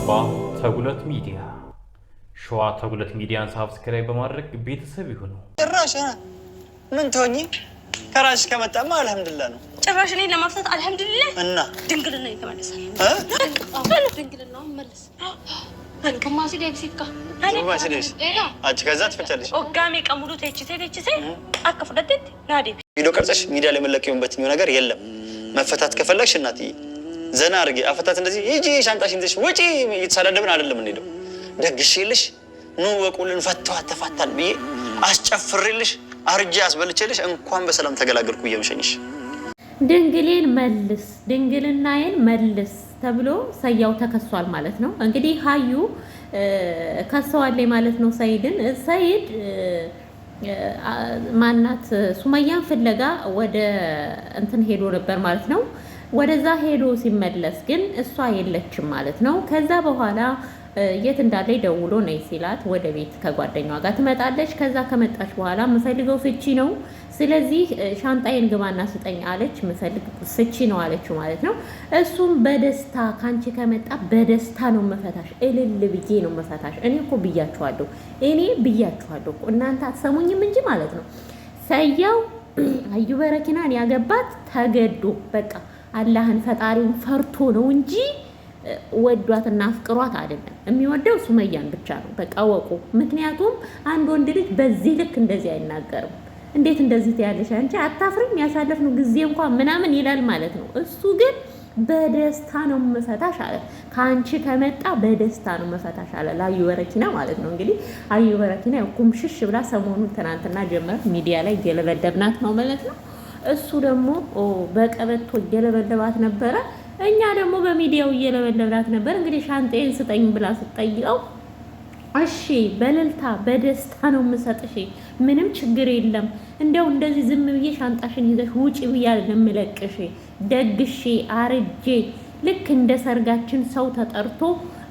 አባ ተጉለት ሚዲያ ሸዋ ተጉለት ሚዲያን ሳብስክራይብ በማድረግ ቤተሰብ ይሁኑ። ጭራሽ ምን ትሆኚ? ከራስሽ ከመጣማ አልሐምዱሊላህ ነው። ጭራሽ እኔን ለማፍታት አልሐምዱሊላህ እና ድንግልና ይተመለሳል። ድንግልና መልስ ከዛ ትፈጫለሽ። ኦጋሜ ቀሙሉ ተችቴ አከፍደት ናዲ ቪዲዮ ቀርጸሽ ሚዲያ ላይ መለቀዩበት ነገር የለም። መፈታት ከፈለግሽ እናትዬ ዘና አድርጌ አፈታት እንደዚህ ሂጂ ሻንጣሽን ይዘሽ ወጪ እየተሳዳደብን አይደለም እንሄደው ደግሼልሽ ኑ ወቁልን ፈተዋ ተፋታን ብዬ አስጨፍሬልሽ አርጄ አስበልቼልሽ እንኳን በሰላም ተገላገልኩ እየምሸኝሽ ድንግሌን መልስ ድንግልናዬን መልስ ተብሎ ሰያው ተከሷል ማለት ነው። እንግዲህ ሀዩ ከሰዋለኝ ማለት ነው ሰይድን። ሰይድ ማናት ሱመያን ፍለጋ ወደ እንትን ሄዶ ነበር ማለት ነው። ወደዛ ሄዶ ሲመለስ ግን እሷ የለችም ማለት ነው። ከዛ በኋላ የት እንዳለ ደውሎ ነይ ሲላት ወደ ቤት ከጓደኛዋ ጋር ትመጣለች። ከዛ ከመጣች በኋላ የምፈልገው ፍቺ ነው፣ ስለዚህ ሻንጣዬን ግባና ስጠኝ አለች። የምፈልግ ፍቺ ነው አለችው ማለት ነው። እሱም በደስታ ካንቺ ከመጣ በደስታ ነው መፈታሽ፣ እልል ብዬ ነው መፈታሽ። እኔ እኮ ብያችኋለሁ እናንተ አትሰሙኝም እንጂ ማለት ነው። ሰያው አዩ በረኪናን ያገባት ተገዶ በቃ አላህን ፈጣሪውን ፈርቶ ነው እንጂ ወዷትና አፍቅሯት አይደለም። የሚወደው ሱመያን ብቻ ነው። በቃ ወቁ። ምክንያቱም አንድ ወንድ ልጅ በዚህ ልክ እንደዚህ አይናገርም። እንዴት እንደዚህ ትያለሽ አንቺ አታፍሪም? ያሳለፍነው ጊዜ እንኳን ምናምን ይላል ማለት ነው። እሱ ግን በደስታ ነው መፈታሽ አለ። ከአንቺ ከመጣ በደስታ ነው መፈታሽ አለ ለአዩ በረኪና ማለት ነው። እንግዲህ አዩ በረኪና ኩምሽሽ ብላ ሰሞኑን ትናንትና ጀመረ ሚዲያ ላይ እየለበደብናት ነው ማለት ነው። እሱ ደግሞ በቀበቶ እየለበደባት ነበረ። እኛ ደግሞ በሚዲያው እየለበለብናት ነበር። እንግዲህ ሻንጣዬን ስጠኝ ብላ ስትጠይቀው እሺ በእልልታ በደስታ ነው የምሰጥሽ፣ ምንም ችግር የለም፣ እንደው እንደዚህ ዝም ብዬ ሻንጣሽን ይዘሽ ውጪ ብያለሁ የምለቅሽ፣ ደግሼ አርጄ ልክ እንደ ሰርጋችን ሰው ተጠርቶ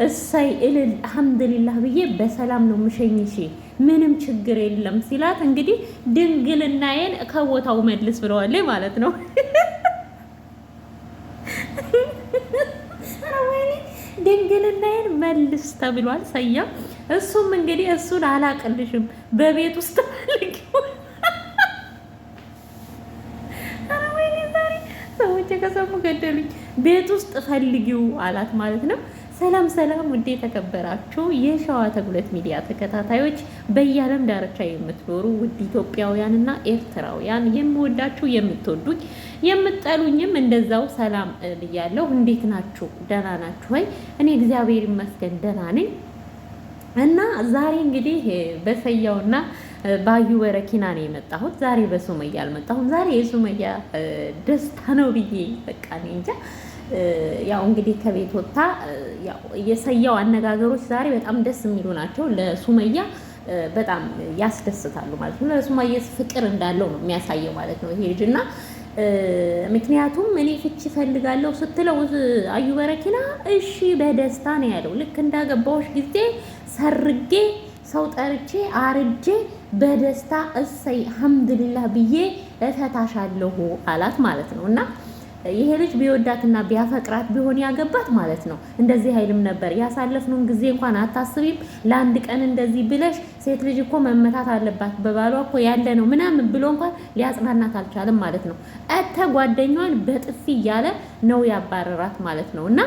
እሰይ እልል አልሐምዱሊላህ ብዬ በሰላም ነው የምሸኝሽ፣ ምንም ችግር የለም ሲላት እንግዲህ ድንግልናዬን ከቦታው መልስ ብለዋለች ማለት ነው። ድንግልናዬን መልስ ተብሏል ሰያ። እሱም እንግዲህ እሱን አላቅልሽም በቤት ውስጥ ፈልጊው ሰዎች ከሰሙ ገደሉኝ፣ ቤት ውስጥ ፈልጊው አላት ማለት ነው። ሰላም ሰላም፣ ውድ የተከበራችሁ የሸዋ ተጉለት ሚዲያ ተከታታዮች በየዓለም ዳርቻ የምትኖሩ ውድ ኢትዮጵያውያንና ኤርትራውያን የምወዳችሁ የምትወዱኝ የምትጠሉኝም እንደዛው ሰላም ብያለሁ። እንዴት ናችሁ? ደህና ናችሁ ወይ? እኔ እግዚአብሔር ይመስገን ደህና ነኝ። እና ዛሬ እንግዲህ በሰያውና ባዩ በረኪና ነው የመጣሁት። ዛሬ በሱመያ አልመጣሁም። ዛሬ የሱመያ ደስታ ነው ብዬ በቃ እኔ እንጃ። ያው እንግዲህ ከቤት ወጣ ያው የሰያው አነጋገሮች ዛሬ በጣም ደስ የሚሉ ናቸው። ለሱመያ በጣም ያስደስታሉ ማለት ነው። ለሱመያ ፍቅር እንዳለው ነው የሚያሳየው ማለት ነው ይሄ ልጅና ምክንያቱም እኔ ፍቺ ፈልጋለሁ ስትለው አዩ በረኪና እሺ በደስታ ነው ያለው። ልክ እንዳገባዎች ጊዜ ሰርጌ ሰው ጠርቼ አርጄ በደስታ እሰይ አልሐምዱሊላህ ብዬ እፈታሻለሁ አላት ማለት ነው። እና ይሄ ልጅ ቢወዳትና ቢያፈቅራት ቢሆን ያገባት ማለት ነው እንደዚህ አይልም ነበር። ያሳለፍነውን ጊዜ እንኳን አታስቢም፣ ለአንድ ቀን እንደዚህ ብለሽ ሴት ልጅ እኮ መመታት አለባት በባሏ እኮ ያለ ነው ምናምን ብሎ እንኳን ሊያጽናናት አልቻለም ማለት ነው። ጓደኛዋን በጥፊ እያለ ነው ያባረራት ማለት ነው። እና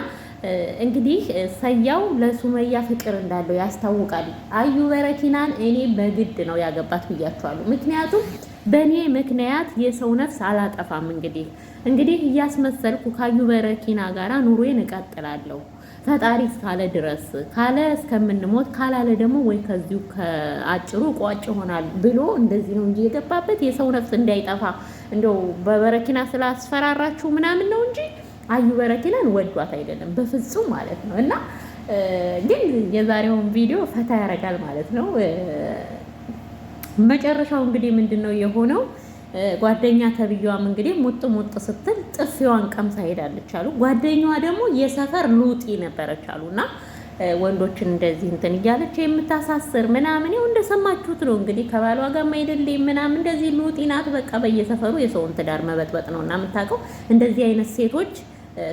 እንግዲህ ሰያው ለሱመያ ፍቅር እንዳለው ያስታውቃል። አዩ በረኪናን እኔ በግድ ነው ያገባት ብያቸዋለሁ። ምክንያቱም በእኔ ምክንያት የሰው ነፍስ አላጠፋም። እንግዲህ እያስመሰልኩ ካዩ በረኪና ጋራ ኑሮዬን እቀጥላለሁ ፈጣሪ እስካለ ድረስ፣ ካለ እስከምንሞት፣ ካላለ ደግሞ ወይ ከዚሁ ከአጭሩ ቋጭ ይሆናል ብሎ እንደዚህ ነው እንጂ የገባበት የሰው ነፍስ እንዳይጠፋ እንደው በበረኪና ስላስፈራራችሁ ምናምን ነው እንጂ አዩ በረኪናን ወዷት አይደለም በፍጹም ማለት ነው። እና ግን የዛሬውን ቪዲዮ ፈታ ያደርጋል ማለት ነው። መጨረሻው እንግዲህ ምንድነው የሆነው? ጓደኛ ተብያዋም እንግዲህ ሙጥ ስትል ጥፊዋን ቀምሳ ሄዳለች አሉ። ጓደኛዋ ደግሞ የሰፈር ሉጢ ነበረች አሉና ወንዶችን እንደዚህ እንትን እያለች የምታሳስር ምናምን ይኸው እንደሰማችሁት ነው እንግዲህ ከባሏ ጋር ማይደልም ምናምን እንደዚህ ሉጢ ናት። በቃ በየሰፈሩ የሰውን ትዳር መበጥበጥ ነውና የምታውቀው። እንደዚህ አይነት ሴቶች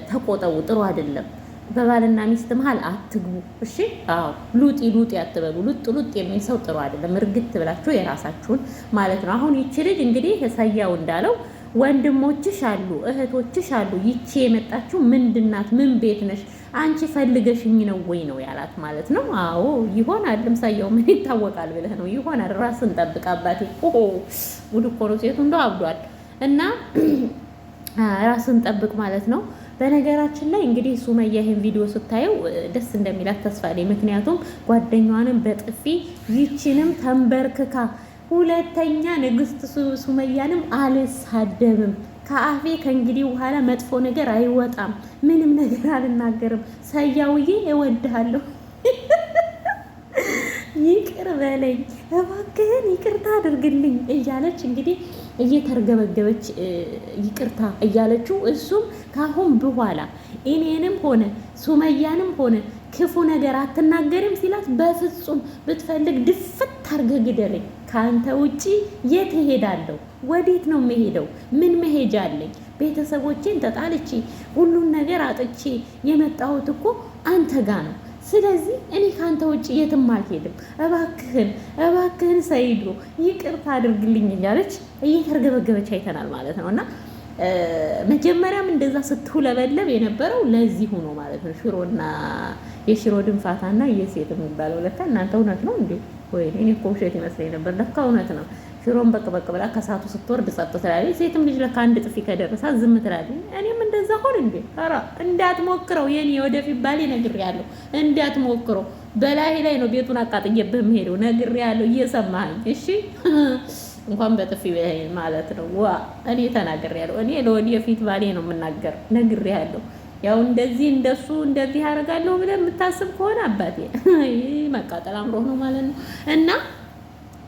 ተቆጠው፣ ጥሩ አይደለም። በባልና ሚስት መሀል አትግቡ። እሺ አዎ ሉጢ አትበሉ። ሉጥ የሚል ሰው ጥሩ አይደለም። እርግጥ ብላችሁ የራሳችሁን ማለት ነው። አሁን ይቺ ልጅ እንግዲህ ሰያው እንዳለው ወንድሞችሽ አሉ፣ እህቶችሽ አሉ። ይቺ የመጣችው ምንድናት? ምን ቤት ነሽ አንቺ? ፈልገሽኝ ነው ወይ ነው ያላት ማለት ነው። አዎ ይሆናል። ለምሳሌው ምን ይታወቃል ብለህ ነው? ይሆናል። ራስን ጠብቅ አባቴ። ጉድ እኮ ነው። ሴቱ እንደው አብዷል። እና ራስን ጠብቅ ማለት ነው። በነገራችን ላይ እንግዲህ ሱመያ ይሄን ቪዲዮ ስታየው ደስ እንደሚላት ተስፋ አለኝ። ምክንያቱም ጓደኛዋንም በጥፊ ይቺንም ተንበርክካ ሁለተኛ ንግስት ሱመያንም አልሳደብም፣ ከአፌ ከእንግዲህ በኋላ መጥፎ ነገር አይወጣም፣ ምንም ነገር አልናገርም፣ ሰያውዬ እወድሃለሁ፣ ይቅር በለኝ እባክህን፣ ይቅርታ አድርግልኝ እያለች እንግዲህ እየተርገበገበች ይቅርታ እያለችው እሱም ካሁን በኋላ እኔንም ሆነ ሱመያንም ሆነ ክፉ ነገር አትናገርም ሲላት፣ በፍጹም ብትፈልግ ድፍት አድርገህ ግደለኝ፣ ከአንተ ውጪ የት እሄዳለሁ? ወዴት ነው የምሄደው? ምን መሄጃ አለኝ? ቤተሰቦቼን ተጣልቼ ሁሉን ነገር አጥቼ የመጣሁት እኮ አንተ ጋ ነው። ስለዚህ እኔ ከአንተ ውጭ የትም አልሄድም። እባክህን ሰይዶ ይቅርታ አድርግልኝ እያለች እየተርገበገበች አይተናል ማለት ነው። እና መጀመሪያም እንደዛ ስትውለበለብ የነበረው ለዚህ ሆኖ ማለት ነው። ሽሮና የሽሮ ድንፋታና የሴት የሚባለው ለካ እናንተ እውነት ነው እንዴ? ወይ እኔ እኮ ውሸት ይመስለኝ ነበር። ለካ እውነት ነው። ሽሮን በቅ ብላ ከሳቱ ስትወርድ ጸጥ ትላለች። ሴትም ልጅ ለካ አንድ ጥፊ ከደረሳት ዝም ትላለች። እኔም እንደዛ ሆን እንዴ? ኧረ እንዳትሞክረው የኔ ወደፊት ባሌ ነግሬያለሁ። እንዳትሞክረው በላይ ላይ ነው ቤቱን አቃጥዬብህ የምሄደው ነግሬያለሁ። እየሰማኸኝ? እሺ እንኳን በጥፊ ማለት ነው። ዋ እኔ ተናግሬያለሁ። እኔ ለወደፊት ባሌ ነው የምናገር። ነግሬያለሁ። ያው እንደዚህ እንደሱ እንደዚህ ያደርጋለሁ ብለህ የምታስብ ከሆነ አባቴ መቃጠል አምሮህ ነው ማለት ነው። እና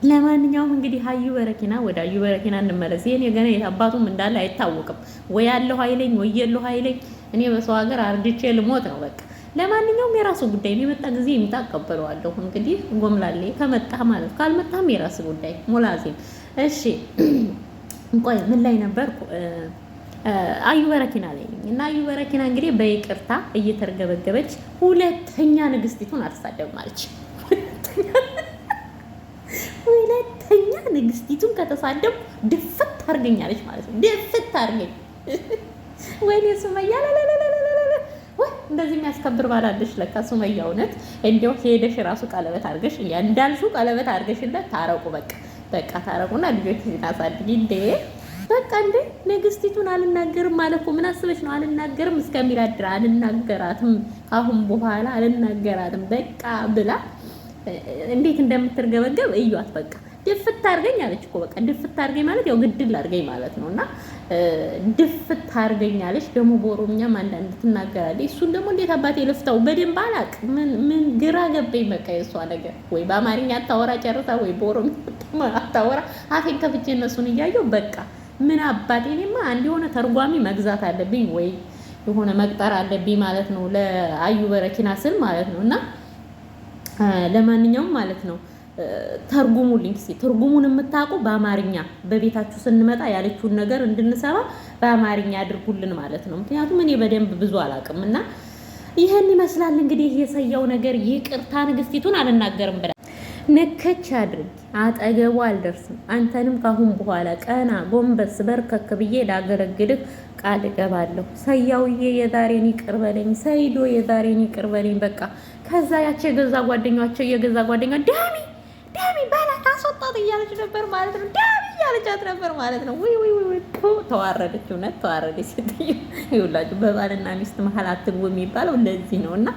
ለማንኛውም እንግዲህ አዩ በረኪና ወደ አዩ በረኪና እንመለስ። ይሄን የገና አባቱም እንዳለ አይታወቅም። ወይ ያለው ኃይለኝ ወይ የለው ኃይለኝ። እኔ በሰው ሀገር አርጅቼ ልሞት ነው በቃ። ለማንኛውም የራሱ ጉዳይ ነው። የመጣ ጊዜ ይምጣ እቀበለዋለሁ። እንግዲህ ጎምላሌ ከመጣ ማለት ካልመጣም የራሱ ጉዳይ ሞላዚም። እሺ እንቆይ ምን ላይ ነበርኩ? አዩ በረኪና ላይ ነኝ። እና አዩ በረኪና እንግዲህ በይቅርታ እየተርገበገበች ሁለተኛ ንግስቲቱን አልተሳደብም አለች። ሁለተኛ ንግስቲቱን ከተሳደብ ድፍት አድርገኛለች ማለት ነው። ድፍት አድርገኝ ወይኔ ሱመያ ወይ እንደዚህ የሚያስከብር ባላለሽ ለካ ሱመያ። እውነት እንደው ሄደሽ ራሱ ቀለበት አድርገሽ እንዳልሽው ቀለበት አድርገሽለት ታረቁ። በቃ ታረቁና ልጆች ታሳድጊ እንዴ በቃ እንዴ። ንግስቲቱን አልናገርም ማለት እኮ ምን አስበሽ ነው? አልናገርም እስከሚላድር አልናገራትም፣ አሁን በኋላ አልናገራትም በቃ ብላ እንዴት እንደምትርገበገብ እዩት። በቃ ድፍት አድርገኝ አለች እኮ። በቃ ድፍት አድርገኝ ማለት ያው ግድል አድርገኝ ማለት ነው። እና ድፍት አድርገኝ አለች። ደግሞ በኦሮምኛም አንዳንድ ትናገራለች። እሱን ደግሞ እንዴት አባቴ ልፍታው በደንብ አላውቅም። ምን ግራ ገባኝ። በቃ የእሷ ነገር ወይ በአማርኛ አታወራ ጨርሳ፣ ወይ በኦሮምኛ አታወራ። አፌን ከፍቼ እነሱን እያየሁ በቃ ምን አባቴ እኔማ አንድ የሆነ ተርጓሚ መግዛት አለብኝ ወይ የሆነ መቅጠር አለብኝ ማለት ነው፣ ለአዩ በረኪና ስል ማለት ነው። እና ለማንኛውም ማለት ነው ተርጉሙልኝ እስኪ። ትርጉሙን የምታውቁ በአማርኛ በቤታችሁ ስንመጣ ያለችውን ነገር እንድንሰማ በአማርኛ አድርጉልን ማለት ነው። ምክንያቱም እኔ በደንብ ብዙ አላውቅም። እና ይህን ይመስላል እንግዲህ የሰያው ነገር። ይቅርታ ንግስቲቱን አልናገርም ብላ ነከች አድርግ፣ አጠገቡ አልደርስም። አንተንም ካሁን በኋላ ቀና ጎንበስ በርከክ ብዬ ላገለግልህ ቃል እገባለሁ። ሰያውዬ የዛሬን ይቅር በለኝ፣ ሰይዶ የዛሬን ይቅር በለኝ። በቃ ከዛ ያቺ የገዛ ጓደኛ ዳሚ ባላት አስወጣት እያለች ነበር ማለት ነው። ዳሚ እያለቻት ነበር ማለት ነው። ወይ ተዋረደች፣ እውነት ተዋረደች። ስትይ ይውላችሁ በባልና ሚስት መሀል አትግቡ የሚባለው ለዚህ ነው። እና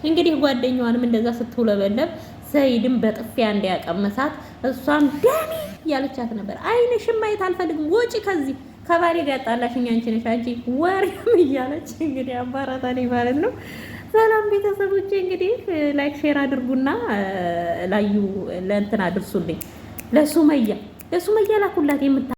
እንግዲህ ጓደኛዋንም እንደዛ ስትውለበለብ ሰይድም በጥፊያ እንዲያቀመሳት እሷም ዳሚ እያለቻት ነበር። አይንሽም ማየት አልፈልግም፣ ወጪ ከዚህ ከባሌ ጋር ጣላሽኝ አንቺ ነሽ አንቺ ወሬም እያለች እንግዲህ አባራታለች ማለት ነው። ሰላም ቤተሰቦቼ፣ እንግዲህ ላይክ ሼር አድርጉና ላዩ ለእንትን አድርሱልኝ፣ ለሱመያ ላኩላት